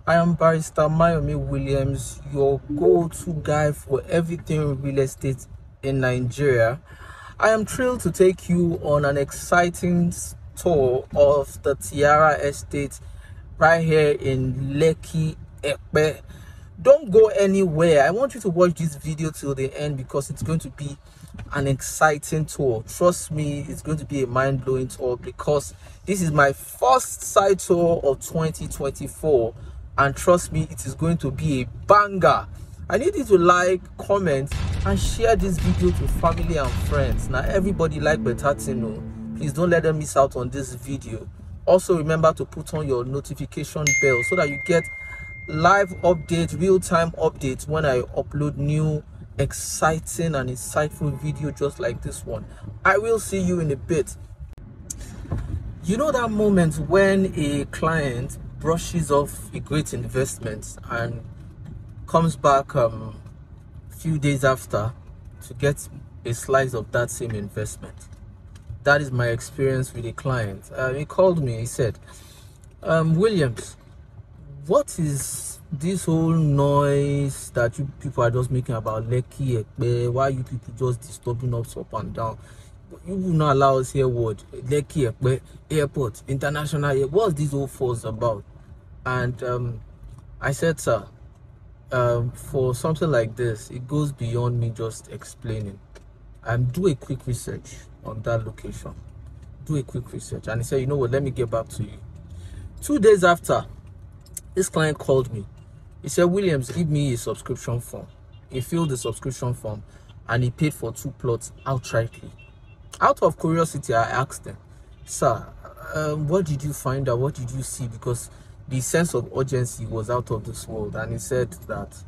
I am Barrister Mayomi Williams, your go-to guy for everything real estate in Nigeria. I am thrilled to take you on an exciting tour of the Tiara Estate right here in Lekki Epe. Don't go anywhere. I want you to watch this video till the end because it's going to be an exciting tour. Trust me, it's going to be a mind-blowing tour because this is my first site tour of 2024, and trust me, it is going to be a banger. I need you to like, comment, and share this video to family and friends. Now everybody like better to know. Please don't let them miss out on this video. Also remember to put on your notification bell so that you get live updates, real-time updates when I upload new exciting and insightful video just like this one. I will see you in a bit. You know that moment when a client brushes off a great investment and comes back a few days after to get a slice of that same investment? That is my experience with a client. He called me. He said, Williams, what is this whole noise that you people are just making about Lekki Epe? Why you people just disturbing us up and down? You will not allow us hear word Lekki Epe Airport, International Airport. What's this whole fuss about? And I said, sir, for something like this, it goes beyond me just explaining. Do a quick research on that location. Do a quick research. And he said, you know what, let me get back to you. 2 days after, this client called me. He said, Williams, give me a subscription form. He filled the subscription form and he paid for 2 plots outrightly. Out of curiosity, I asked him, sir, what did you find out? What did you see? Because the sense of urgency was out of this world. And he said that,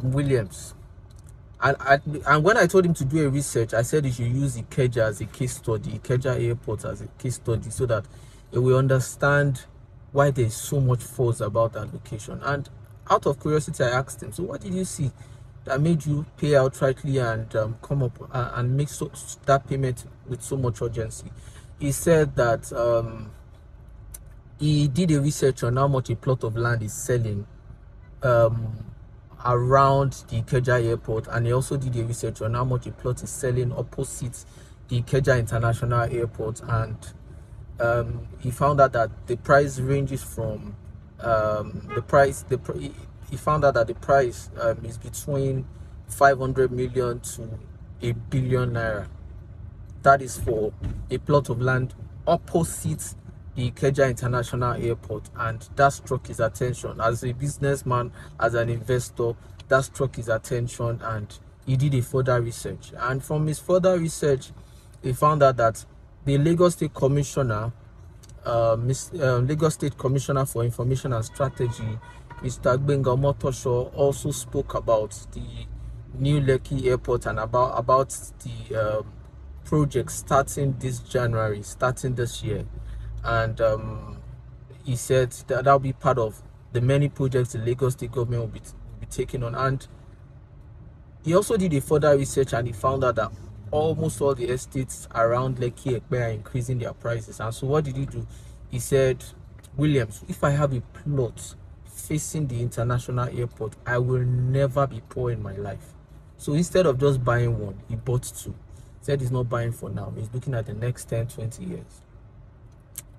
Williams, and when I told him to do a research, I said he should use Ikeja as a case study, Ikeja Airport as a case study, so that he will understand why there's so much fuss about that location. And out of curiosity, I asked him, so what did you see that made you pay outrightly and come up and make that payment with so much urgency? He said that he did a research on how much a plot of land is selling around the Ikeja Airport, and he also did a research on how much a plot is selling opposite the Ikeja International Airport, and he found out that the price ranges from he found out that the price is between 500 million to 1 billion naira. That is for a plot of land opposite the Ikeja International Airport, and that struck his attention. As a businessman, as an investor, that struck his attention, and he did a further research. And from his further research, he found out that the Lagos State Commissioner, Lagos State Commissioner for Information and Strategy, Mr. Gbenga Motosho, also spoke about the new Lekki Airport and about the project starting this January, starting this year. And he said that will be part of the many projects the Lagos State government will be taking on. And he also did a further research, and he found out that almost all the estates around Lekki Epe are increasing their prices. And so what did he do? He said, Williams, if I have a plot facing the international airport, I will never be poor in my life. So instead of just buying one, he bought 2. He said he's not buying for now. He's looking at the next 10-20 years.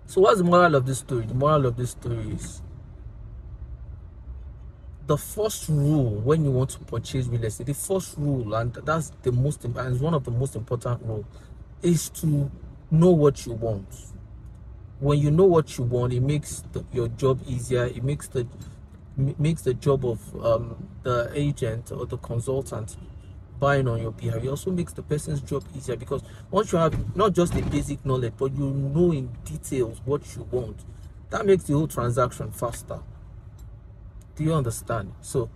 So what's the moral of this story? The moral of this story is the first rule when you want to purchase real estate, the first rule, and that's the most, and it's one of the most important rules, is to know what you want. When you know what you want, it makes your job easier. It makes the job of the agent or the consultant buying on your behalf. It also makes the person's job easier, because once you have not just the basic knowledge, but you know in details what you want, that makes the whole transaction faster. Do you understand? So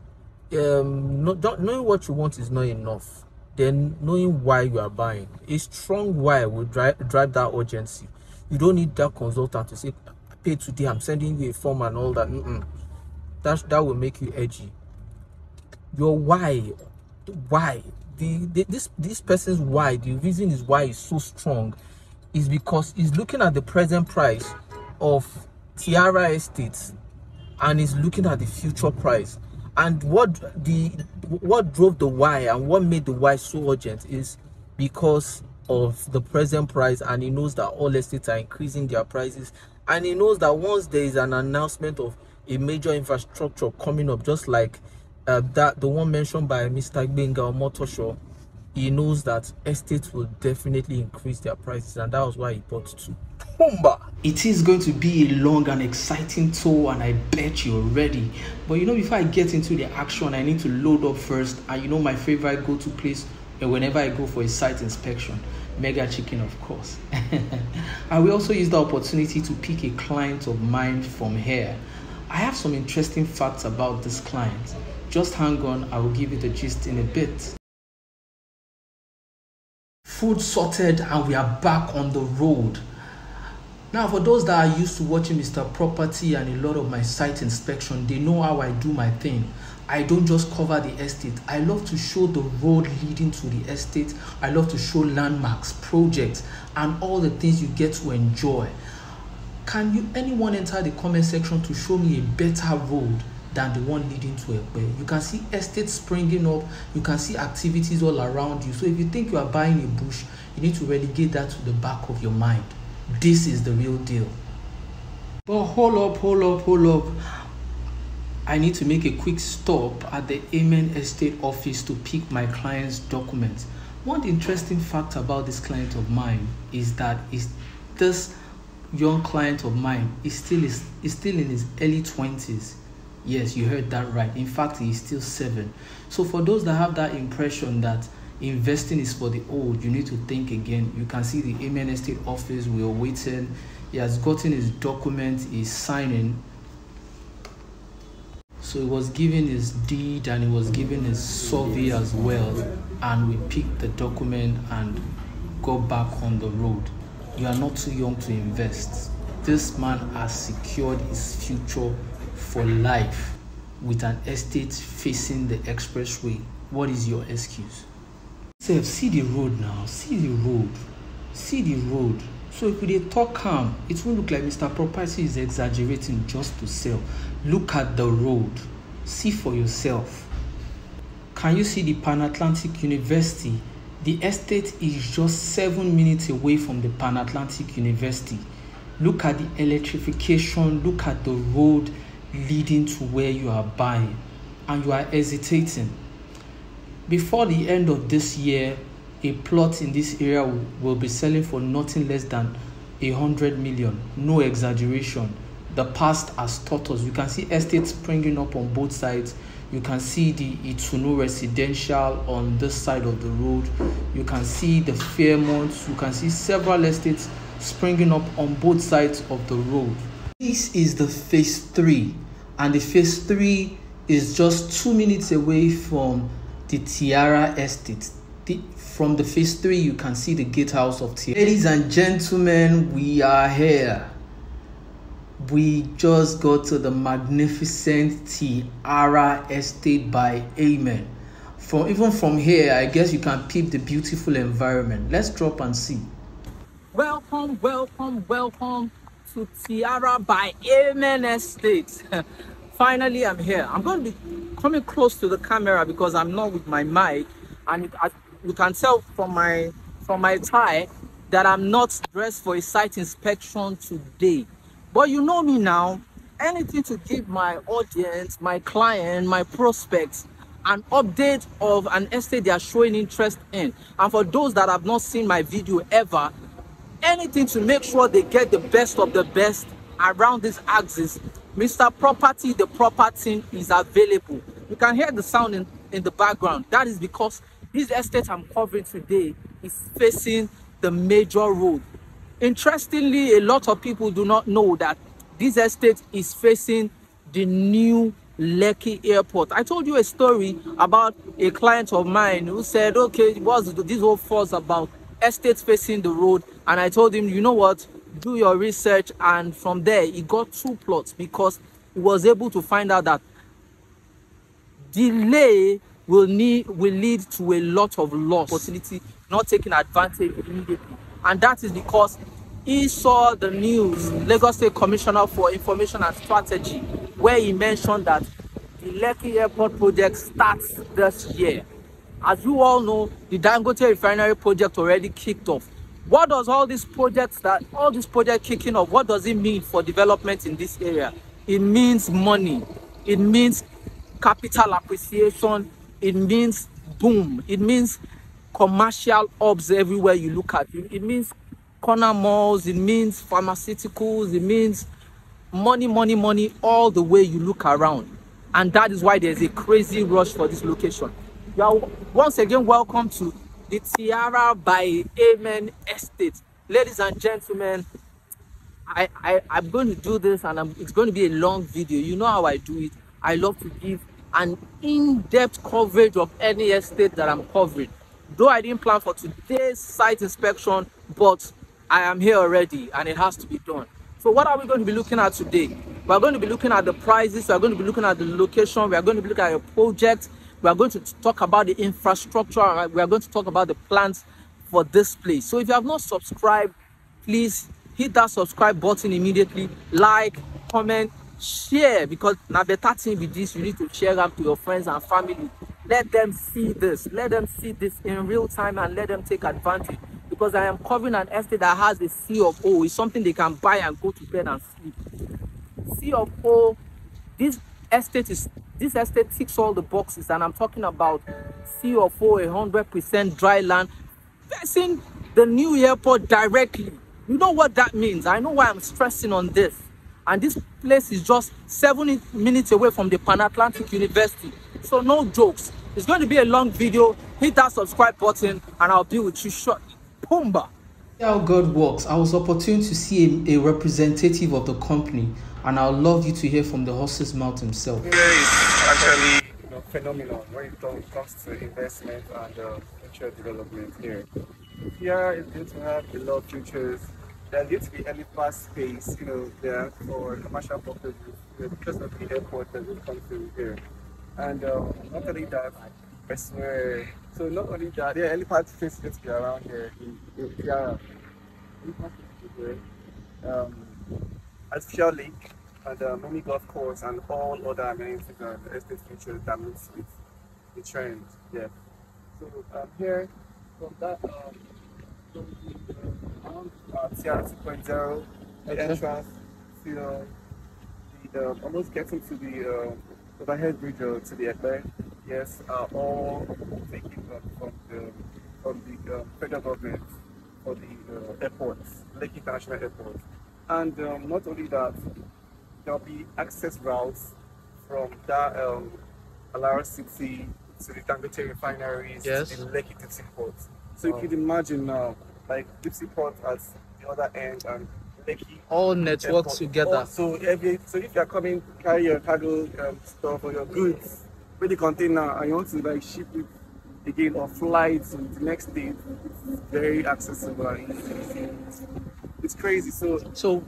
knowing what you want is not enough. Then knowing why you are buying, a strong why will drive that urgency. You don't need that consultant to say, pay today, I'm sending you a form and all that. That will make you edgy. Your why, this person's why, the reason is why is so strong is because he's looking at the present price of Tiara Estate and is looking at the future price. And what drove the why and what made the why so urgent is because of the present price, and he knows that all estates are increasing their prices, and he knows that once there is an announcement of a major infrastructure coming up, just like the one mentioned by Mr. Gbenga or Motosho, he knows that estates will definitely increase their prices, and that was why he bought two. It is going to be a long and exciting tour, and I bet you're ready. But you know, before I get into the action, I need to load up first. And you know, my favorite go-to place whenever I go for a site inspection, Mega Chicken, of course. I will also use the opportunity to pick a client of mine from here. I have some interesting facts about this client. Just hang on, I will give you the gist in a bit. Food sorted, and we are back on the road. Now, for those that are used to watching Mr. Property and a lot of my site inspection, they know how I do my thing. I don't just cover the estate. I love to show the road leading to the estate. I love to show landmarks, projects, and all the things you get to enjoy. Can anyone enter the comment section to show me a better road than the one leading to Epe? You can see estates springing up. You can see activities all around you. So if you think you are buying a bush, you need to relegate that to the back of your mind. This is the real deal. But hold up. I need to make a quick stop at the Amen Estate office to pick my client's documents. One interesting fact about this client of mine is that this young client of mine is still in his early 20s. Yes, you heard that right. In fact, he's still 7. So for those that have that impression that investing is for the old, you need to think again. You can see the Amen Estate office. We are waiting. He has gotten his document. He's signing. So he was given his deed and he was given his survey as well. And we picked the document and got back on the road. You are not too young to invest. This man has secured his future for life with an estate facing the expressway. What is your excuse? See the road now. See the road. So if they talk calm, it won't look like Mr. Property is exaggerating just to sell. Look at the road. See for yourself. Can you see the Pan-Atlantic University? The estate is just 7 minutes away from the Pan-Atlantic University. Look at the electrification. Look at the road leading to where you are buying. And you are hesitating. Before the end of this year, a plot in this area will be selling for nothing less than 100 million. No exaggeration. The past has taught us. You can see estates springing up on both sides. You can see the Itunu residential on this side of the road. You can see the Fairmont. You can see several estates springing up on both sides of the road. This is the phase 3, and the phase 3 is just 2 minutes away from the Tiara Estate. From the phase 3, you can see the gatehouse of Tiara. Ladies and gentlemen, we are here. We just got to the magnificent Tiara Estate by Amen. Even from here, I guess you can peep the beautiful environment. Let's drop and see. Welcome to Tiara by Amen Estate. Finally, I'm here. I'm going to be coming close to the camera because I'm not with my mic, and you can tell from my tie that I'm not dressed for a site inspection today. But you know me now. Anything to give my audience, my client, my prospects an update of an estate they are showing interest in. And for those that have not seen my video ever, anything to make sure they get the best of the best around this axis, Mr. Property, the proper team is available. You can hear the sound in the background. That is because this estate I'm covering today is facing the major road. Interestingly, a lot of people do not know that this estate is facing the new Lekki Airport. I told you a story about a client of mine who said, okay, what's this whole fuss about estates facing the road? And I told him, you know what, do your research. And from there, he got 2 plots because he was able to find out that delay will lead to a lot of loss, opportunity not taking advantage immediately. And that is because he saw the news. Lagos State Commissioner for Information and Strategy where he mentioned that the Lekki Airport project starts this year. As you all know, the Dangote refinery project already kicked off. What does all these projects kicking off, what does it mean for development in this area? It means money. It means capital appreciation. It means boom. It means commercial hubs everywhere you look at. It means corner malls. It means pharmaceuticals. It means money, money, money all the way you look around. And that is why there's a crazy rush for this location. You are once again welcome to the Tiara Epe Estate. Ladies and gentlemen, I'm going to do this, and it's going to be a long video. You know how I do it. I love to give an in-depth coverage of any estate that I'm covering. Though I didn't plan for today's site inspection, but I am here already and it has to be done. So what are we going to be looking at today? We're going to be looking at the prices. We're going to be looking at the location. We're going to be looking at a project. We are going to talk about the infrastructure. We are going to talk about the plans for this place. So if you have not subscribed, please hit that subscribe button immediately. Like, comment, share, because now better thing with this, you need to share up to your friends and family. Let them see this. Let them see this in real time and let them take advantage. Because I am covering an estate that has a C of O. It's something they can buy and go to bed and sleep. C of O. This estate ticks all the boxes, and I'm talking about C of O, 100% dry land, facing the new airport directly. You know what that means. I know why I'm stressing on this. And this place is just 7 minutes away from the Pan-Atlantic University. So no jokes. It's going to be a long video. Hit that subscribe button and I'll be with you shortly. Pumba. How God works. I was opportune to see a representative of the company, and I'd love you to hear from the horse's mouth himself. Yeah, it's actually phenomenal when it comes to investment and future development here. Here is going to have a lot of futures. There's going to be elephant space, there for commercial purposes, because of the airport that will come through here. And not only that, so not only that, there are elephant space going to be around here in Tiara. Artificial lake and mini golf course and all other amenities and estate features that moves with the trend. Yeah. So here from that Tiara 2.0, the entrance to the almost getting to the overhead bridge to the Epe, yes, are all taken from the federal government for the airports, Lekki International Airport. And not only that, there'll be access routes from that Alara City to the Dangote refineries, yes, to the Lekki Tipsy Port. So you can imagine now, like Tipsy Port at the other end and Lekki all networks together. So if you're coming carry your cargo stuff or your goods with the container and you want to like ship it again or fly to the next day, it's very accessible and easy. It's crazy. So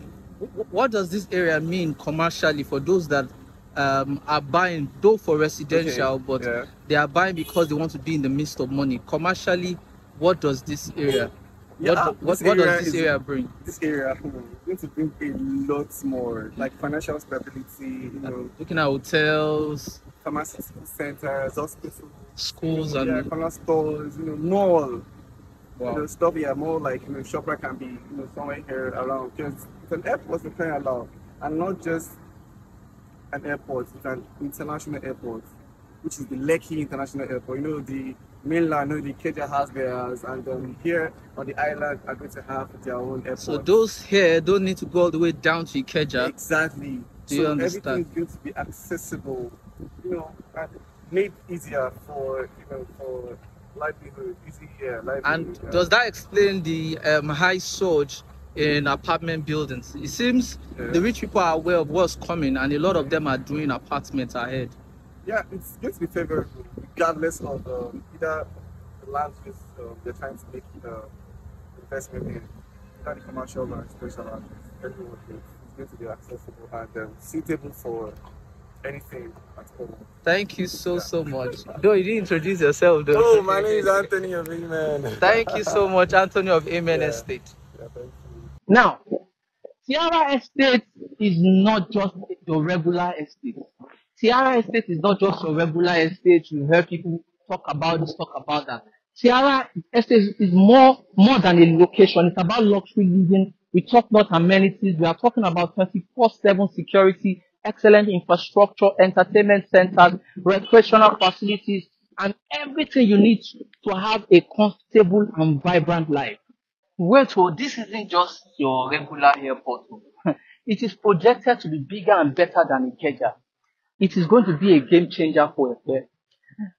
what does this area mean commercially for those that are buying, though for residential, okay, but yeah, they are buying because they want to be in the midst of money? Commercially, what does this area, what does this area bring? This area is going to bring a lot more, like financial stability, looking at hotels, pharmaceutical centers, hospitals, schools, and corner stores, mall. Wow. Stuff here more like shopper can be somewhere here around, because it's an airport we're playing along, and not just an airport, it's an international airport, which is the Lekki International Airport. The mainland, the Keja has theirs, and here on the island are going to have their own airport. So those here don't need to go all the way down to Ikeja. Exactly. Do you understand? Everything is going to be accessible, and made easier for for livelihood, And does that explain the high surge in apartment buildings? It seems the rich people are aware of what's coming, and a lot of them are doing apartments ahead. Yeah, it's going to be favorable regardless of either the land they're trying to make investment in, either the commercial or special land. Everyone is going to be accessible and suitable for anything at all. Thank you so much. Though you didn't introduce yourself though. Oh, my name is Anthony of Amen. Thank you so much, Anthony of Amen Estate. Yeah, thank you. Now, Tiara Estate is not just your regular estate. Tiara Estate is not just your regular estate. You hear people talk about this, talk about that. Tiara Estate is more than a location. It's about luxury living. We talk about amenities. We are talking about 24/7 security, excellent infrastructure, entertainment centers, recreational facilities, and everything you need to have a comfortable and vibrant life. Wait, oh, this isn't just your regular airport. Oh. It is projected to be bigger and better than Ikeja. It is going to be a game changer for Epe.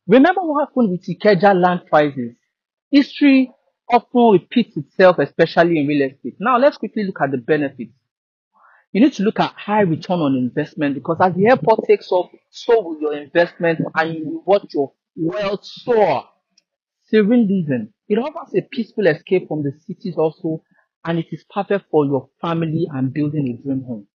Remember what happened with Ikeja land prices? History often repeats itself, especially in real estate. Now, let's quickly look at the benefits. You need to look at high return on investment because as the airport takes off, so will your investment and you will watch your wealth soar. Serene living. It offers a peaceful escape from the cities also, and it is perfect for your family and building a dream home.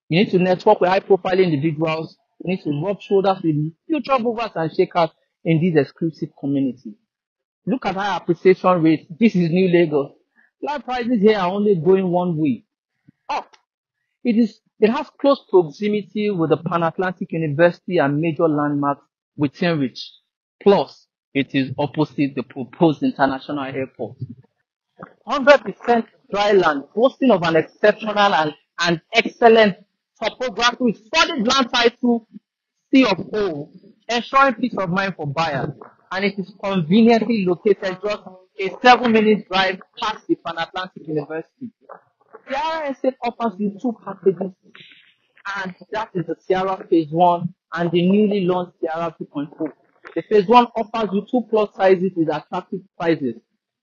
You need to network with high profile individuals. You need to rub shoulders with future movers and shakers in this exclusive community. Look at high appreciation rates. This is New Lagos. Life prices here are only going one way, up. It has close proximity with the Pan-Atlantic University and major landmarks within reach. Plus, it is opposite the proposed international airport. 100% dry land, boasting of an exceptional and excellent topography with solid land title, C of O, ensuring peace of mind for buyers. And it is conveniently located just a 7-minute drive past the Pan-Atlantic University. Tiara Estate offers you two packages, and that is the Tiara Phase 1 and the newly launched Tiara 2.0. The Phase 1 offers you two plot sizes with attractive prices.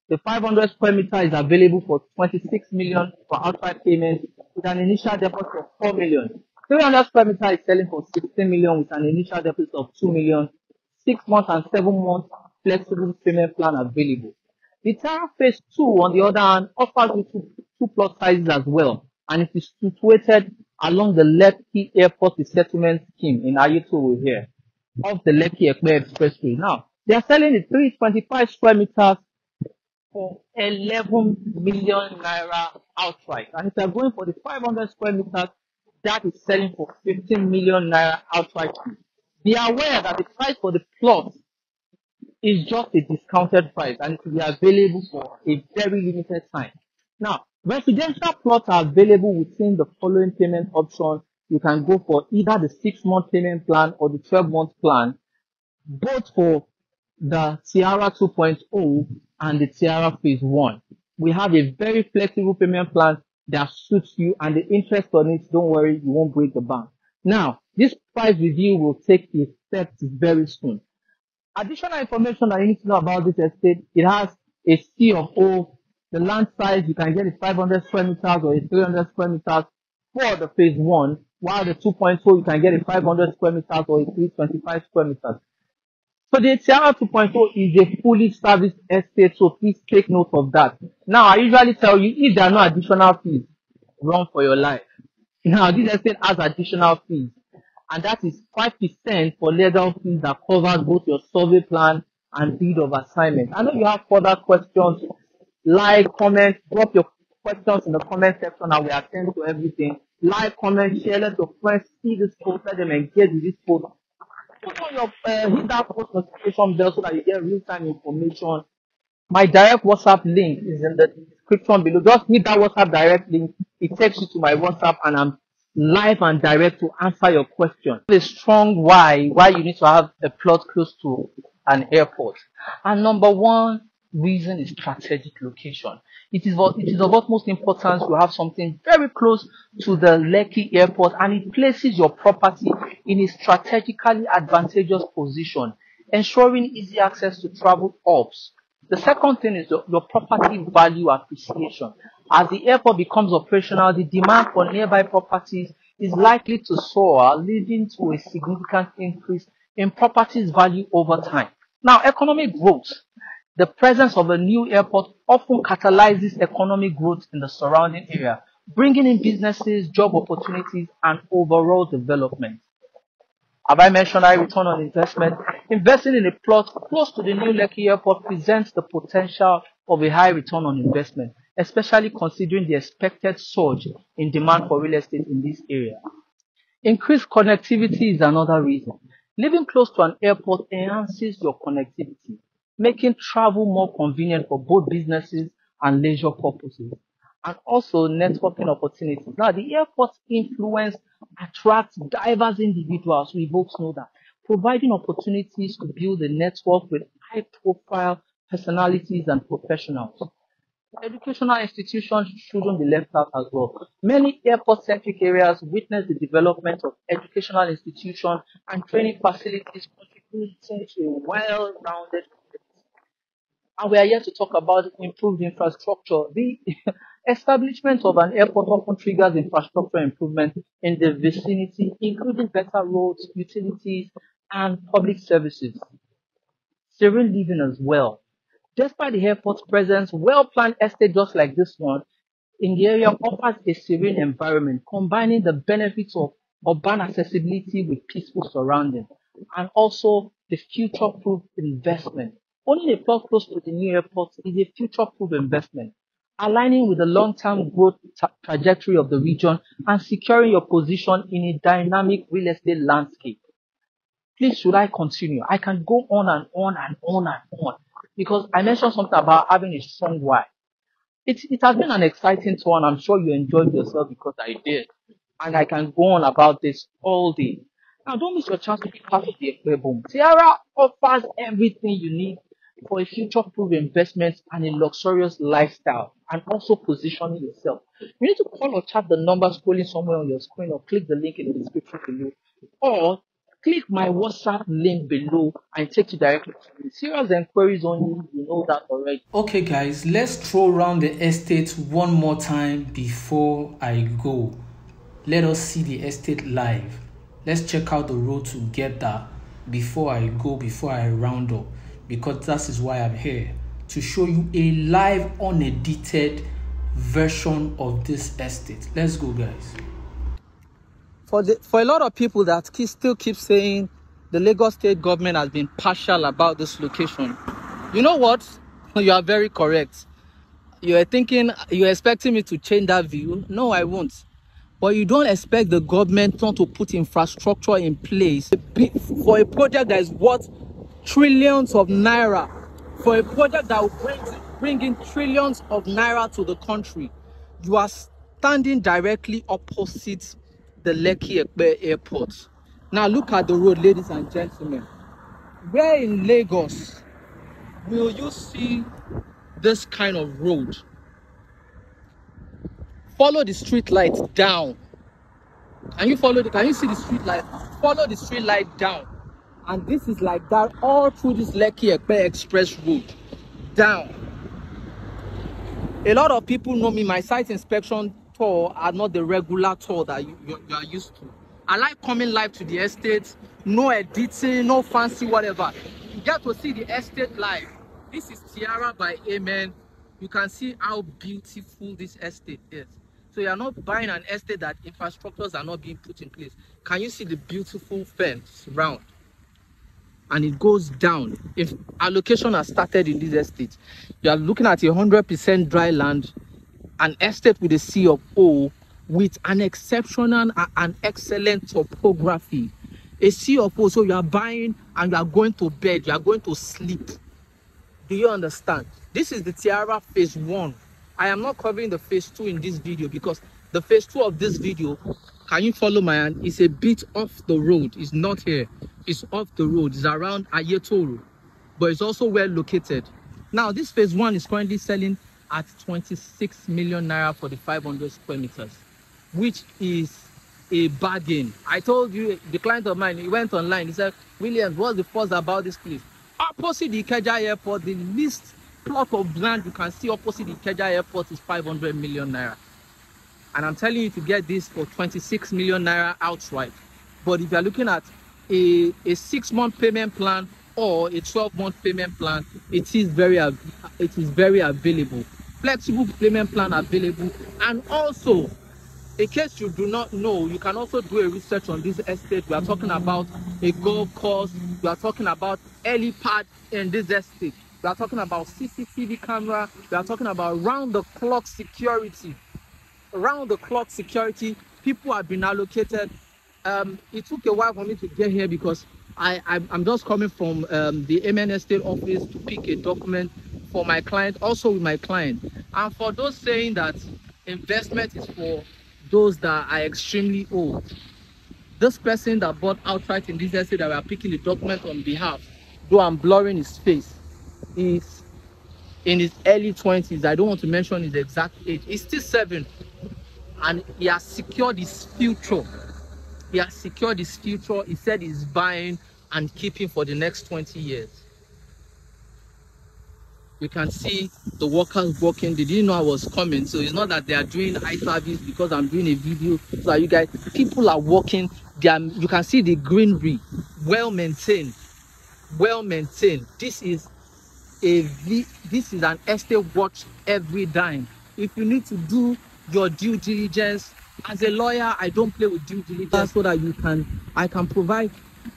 The 500 square meter is available for 26 million for outright payment with an initial deposit of 4 million. 300 square meter is selling for 16 million with an initial deposit of 2 million. 6 months and 7 months flexible payment plan available. The Tiara Phase 2, on the other hand, offers you two plot sizes as well, and it is situated along the Lekki Airport Resettlement Scheme in Ayutthaya here, off the Lekki Epe Expressway. Now, they are selling the 325 square meters for 11 million naira outright. And if you are going for the 500 square meters, that is selling for 15 million naira outright. Be aware that the price for the plot is just a discounted price and it will be available for a very limited time. Now, residential plots are available within the following payment options. You can go for either the 6-month payment plan or the 12-month plan, both for the Tiara 2.0 and the Tiara Phase 1. We have a very flexible payment plan that suits you, and the interest on it, don't worry, you won't break the bank. Now, this price review will take effect very soon. Additional information that you need to know about this estate, it has a C of O. The land size, you can get a 500 square meters or a 300 square meters for the Phase 1, while the 2.0, you can get a 500 square meters or a 325 square meters. So the Tiara 2.0 is a fully serviced estate, so please take note of that. Now, I usually tell you, if there are no additional fees, run for your life. Now, this estate has additional fees, and that is 5% for legal fees that covers both your survey plan and deed of assignment. I know you have further questions. Like, comment, drop your questions in the comment section and we attend to everything. Like, comment, share, let your friends see this post, let them engage with this post. Put on your hit that post notification bell so that you get real-time information. My direct WhatsApp link is in the description below. Just hit that WhatsApp direct link. It takes you to my WhatsApp and I'm live and direct to answer your question. A strong why you need to have a plot close to an airport. And number one reason is strategic location. It is of utmost importance to have something very close to the Lekki airport, and it places your property in a strategically advantageous position, ensuring easy access to travel hubs. The second thing is your property value appreciation. As the airport becomes operational, the demand for nearby properties is likely to soar, leading to a significant increase in properties value over time. Now, economic growth. The presence of a new airport often catalyzes economic growth in the surrounding area, bringing in businesses, job opportunities, and overall development. Have I mentioned high return on investment? Investing in a plot close to the new Lekki airport presents the potential of a high return on investment. especially considering the expected surge in demand for real estate in this area. Increased connectivity is another reason. Living close to an airport enhances your connectivity, making travel more convenient for both businesses and leisure purposes, and also networking opportunities. Now, the airport's influence attracts diverse individuals, we both know that, providing opportunities to build a network with high-profile personalities and professionals. Educational institutions shouldn't be left out as well. Many airport-centric areas witness the development of educational institutions and training facilities contributing to a well-rounded community. And we are here to talk about improved infrastructure. The establishment of an airport often triggers infrastructure improvement in the vicinity, including better roads, utilities, and public services. Serene living as well. Despite the airport's presence, well-planned estate just like this one in the area offers a serene environment, combining the benefits of urban accessibility with peaceful surroundings, and also the future-proof investment. Owning a plot close to the new airport is a future-proof investment, aligning with the long-term growth trajectory of the region and securing your position in a dynamic real estate landscape. Please, should I continue? I can go on and on and on and on because I mentioned something about having a strong why. It has been an exciting tour, and I'm sure you enjoyed yourself because I did. And I can go on about this all day. Now, don't miss your chance to be part of the Epe Boom. Tiara offers everything you need for a future-proof investment and a luxurious lifestyle, and also positioning yourself. You need to call or chat the number scrolling somewhere on your screen, or click the link in the description below, or click my WhatsApp link below and take you directly to me. Serious enquiries only, you know that already. Okay guys, let's throw around the estate one more time before I go. Let us see the estate live. Let's check out the road together before I go, before I round up, because that is why I'm here, to show you a live, unedited version of this estate. Let's go guys. For a lot of people that still keep saying the Lagos state government has been partial about this location, you know what? You are very correct. You are thinking, you're expecting me to change that view. No, I won't. But you don't expect the government not to put infrastructure in place for a project that is worth trillions of naira, for a project that will bring in trillions of naira to the country. You are standing directly opposite the Lekki Epe Airport. Now look at the road, ladies and gentlemen. Where in Lagos will you see this kind of road? Follow the street light down. Can you see the street light? Follow the street light down. And this is like that all through this Lekki Epe Expressway down. A lot of people know me, my site inspection tour are not the regular tour that you are used to. I like coming live to the estate, no editing, no fancy whatever. You get to see the estate live. This is Tiara by Amen. You can see how beautiful this estate is. So you are not buying an estate that infrastructures are not being put in place. Can you see the beautiful fence round? And it goes down. If allocation has started in this estate, you are looking at 100% dry land, an estate with a C of O, with an exceptional and excellent topography. A C of O, so you are buying and you are going to bed, you are going to sleep. Do you understand? This is the Tiara phase 1. I am not covering the phase 2 in this video because the phase 2 of this video, can you follow my hand? It's a bit off the road. It's not here. It's off the road. It's around Ayetoro, but it's also well located. Now, this phase 1 is currently selling at 26 million naira for the 500 square meters, which is a bargain. I told you, the client of mine, he went online. He said, Williams, what's the fuss about this place? Opposite the Ikeja Airport, the least plot of land you can see opposite the Ikeja Airport is 500 million naira. And I'm telling you to get this for 26 million naira outright. But if you're looking at a 6-month payment plan or a 12-month payment plan, it is very available. Flexible payment plan available. And also, in case you do not know, you can also do a research on this estate. We are talking about a golf course. We are talking about helipad in this estate. We are talking about CCTV camera. We are talking about round-the-clock security. Round-the-clock security. People have been allocated. It took a while for me to get here because I'm just coming from the MN Estate office to pick a document for my client, also with my client. And for those saying that investment is for those that are extremely old, this person that bought outright in this estate that we are picking the document on behalf, though I'm blurring his face, is in his early 20s. I don't want to mention his exact age. He's still 7, and he has secured his future. He has secured his future. He said he's buying and keeping for the next 20 years. You can see the workers working. They didn't know I was coming, so it's not that they are doing eye service because I'm doing a video. So you guys, people are working. You can see the greenery, well maintained, well maintained. This is an estate watch every dime. If you need to do your due diligence, as a lawyer, I don't play with due diligence, so that I can provide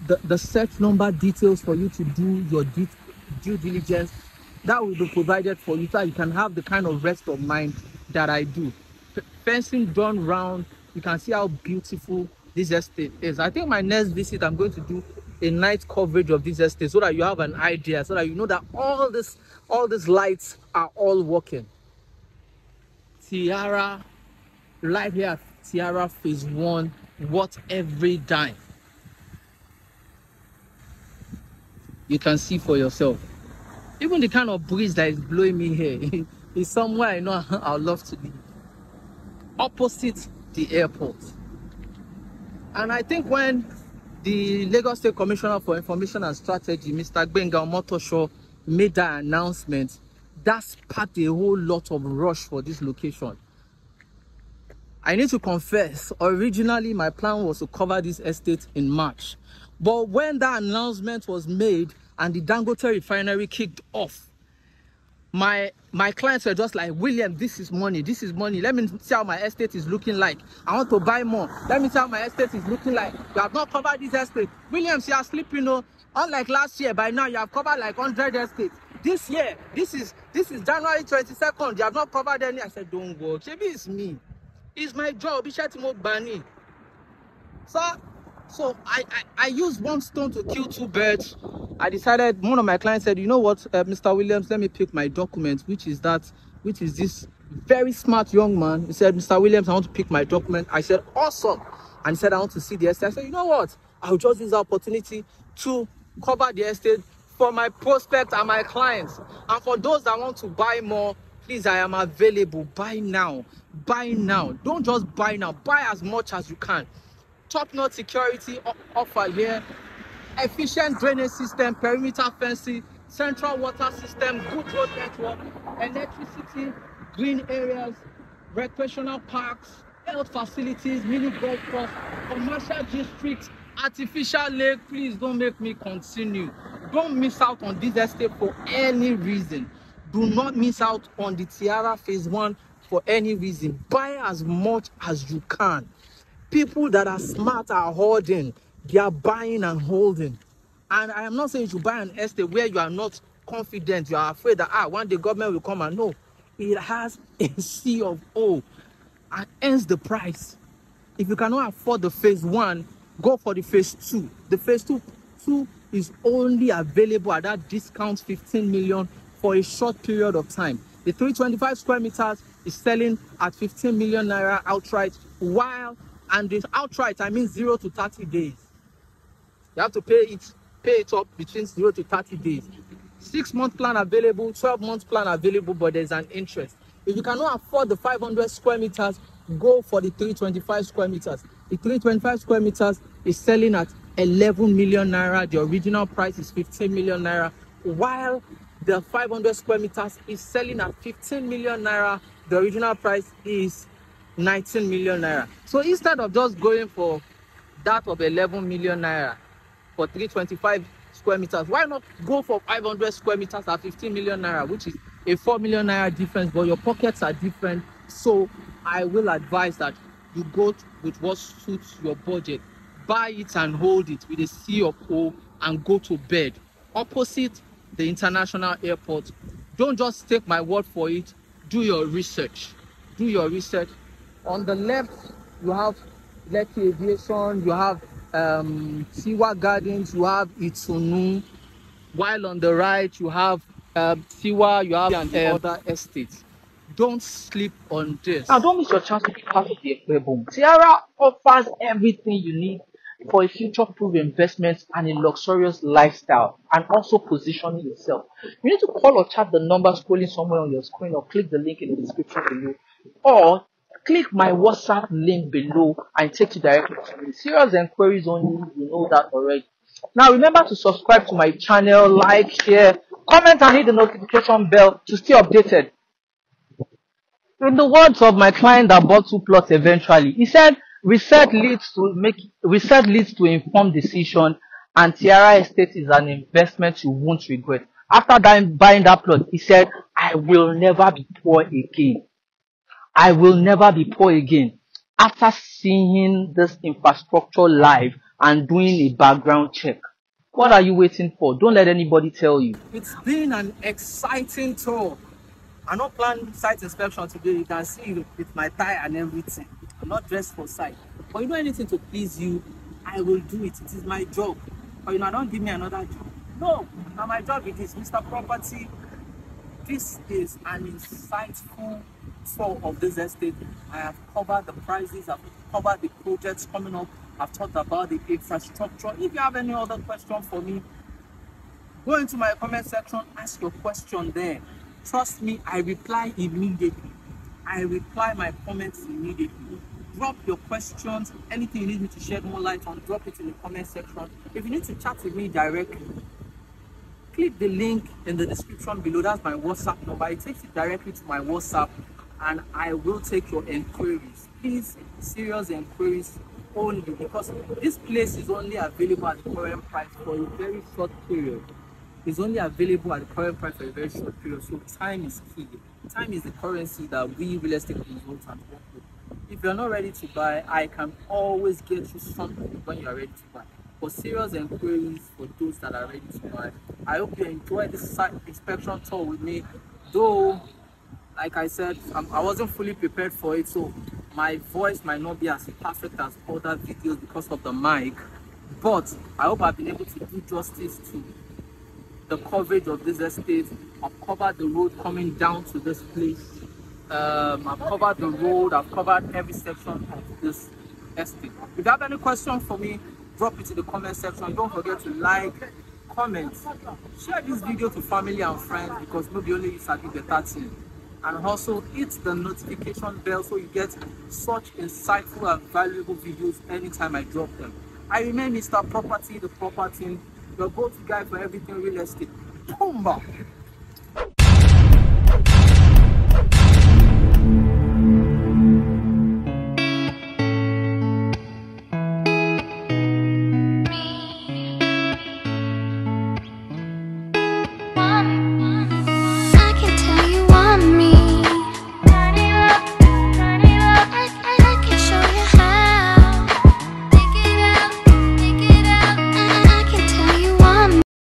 the search number details for you to do your due diligence. That will be provided for you, so you can have the kind of rest of mind that I do. Fencing done round. You can see how beautiful this estate is. I think my next visit, I'm going to do a night coverage of this estate, so that you have an idea, so that you know that all these lights are all working. Tiara, right here at Tiara phase 1, worth every dime. You can see for yourself. Even the kind of breeze that is blowing me here is somewhere I know I'd love to be. Opposite the airport. And I think when the Lagos State Commissioner for Information and Strategy, Mr. Gbenga Omotosho, made that announcement, that sparked a whole lot of rush for this location. I need to confess, originally my plan was to cover this estate in March. But when that announcement was made and the Dangote refinery kicked off, my clients were just like, William, this is money, this is money. Let me see how my estate is looking like. I want to buy more. Let me see how my estate is looking like. You have not covered this estate. Williams, you are sleeping, you know. Unlike last year, by now you have covered like 100 estates. This year, this is January 22nd. You have not covered any. I said, don't work. Maybe it's me. It's my job. It's Bani. So I used one stone to kill two birds. I decided, one of my clients said, you know what, Mr. Williams, let me pick my document, which is this very smart young man. He said, Mr. Williams, I want to pick my document. I said, awesome. And he said, I want to see the estate. I said, you know what, I'll just use the opportunity to cover the estate for my prospects and my clients. And for those that want to buy more, please, I am available. Buy now. Buy now. Don't just buy now. Buy as much as you can. Top-notch security offer here. Efficient drainage system, perimeter fencing, central water system, good road network, electricity, green areas, recreational parks, health facilities, mini golf course, commercial districts, artificial lake. Please don't make me continue. Don't miss out on this estate for any reason. Do not miss out on the Tiara phase 1 for any reason. Buy as much as you can. People that are smart are holding. They are buying and holding. And I am not saying you should buy an estate where you are not confident. You are afraid that one day government will come and no. It has a C of O and hence the price. If you cannot afford the phase 1, go for the phase 2. The phase 2 is only available at that discount 15 million for a short period of time. The 325 square meters is selling at 15 million naira outright, and this outright, I mean 0 to 30 days. You have to pay it up between 0 to 30 days. 6-month plan available, 12-month plan available, but there's an interest. If you cannot afford the 500 square meters, go for the 325 square meters. The 325 square meters is selling at 11 million naira. The original price is 15 million naira, while the 500 square meters is selling at 15 million naira. The original price is 19 million naira. So instead of just going for that of 11 million naira for 325 square meters, why not go for 500 square meters at 15 million naira, which is a 4 million naira difference, but your pockets are different. So I will advise that you go with what suits your budget. Buy it and hold it with a C of O and go to bed. Opposite the International Airport. Don't just take my word for it. Do your research. Do your research. On the left, you have Lekki Aviation, you have Siwa Gardens, you have Itunu. While on the right, you have Siwa, you have and other estates. Don't sleep on this. Now, don't miss your chance to be part of the Ekpe boom. Tiara offers everything you need for a future-proof investment and a luxurious lifestyle, and also positioning yourself. You need to call or chat the number scrolling somewhere on your screen, or click the link in the description below, or click my WhatsApp link below and it takes you directly to me. Serious enquiries only, you know that already. Now, remember to subscribe to my channel, like, share, comment, and hit the notification bell to stay updated. In the words of my client that bought 2 plots eventually, he said, research leads to informed decision, and Tiara Estate is an investment you won't regret. After buying that plot, he said, I will never be poor again. I will never be poor again. After seeing this infrastructure live and doing a background check. What are you waiting for? Don't let anybody tell you. It's been an exciting tour. I'm not planning site inspection today. You can see with my tie and everything. I'm not dressed for site. But you know, anything to please you, I will do it. It is my job. But you know, don't give me another job. No, now my job it is Mr. Property. This is an insightful tour of this estate. I have covered the prices, I've covered the projects coming up, I've talked about the infrastructure. If you have any other question for me, go into my comment section, ask your question there. Trust me, I reply immediately. I reply my comments immediately. Drop your questions, anything you need me to shed more light on, drop it in the comment section. If you need to chat with me directly, click the link in the description below. That's my WhatsApp number. It takes you directly to my WhatsApp, and I will take your enquiries. Please, serious enquiries only, because this place is only available at the current price for a very short period. It's only available at the current price for a very short period, so time is key. Time is the currency that we real estate consultants work with. If you're not ready to buy, I can always get you something when you are ready to buy. For serious enquiries, for those that are ready to buy, I hope you enjoyed this site inspection tour with me. Though, like I said, I wasn't fully prepared for it, so my voice might not be as perfect as other videos because of the mic. But I hope I've been able to do justice to the coverage of this estate. I've covered the road coming down to this place. I've covered the road, I've covered every section of this estate. If you have any questions for me, drop it in the comment section. Don't forget to like, comment, share this video to family and friends, because maybe only you sabi better thing. And also hit the notification bell so you get such insightful and valuable videos anytime I drop them. I remain Mr. Property, the property, your go-to guy for everything real estate. Boomba!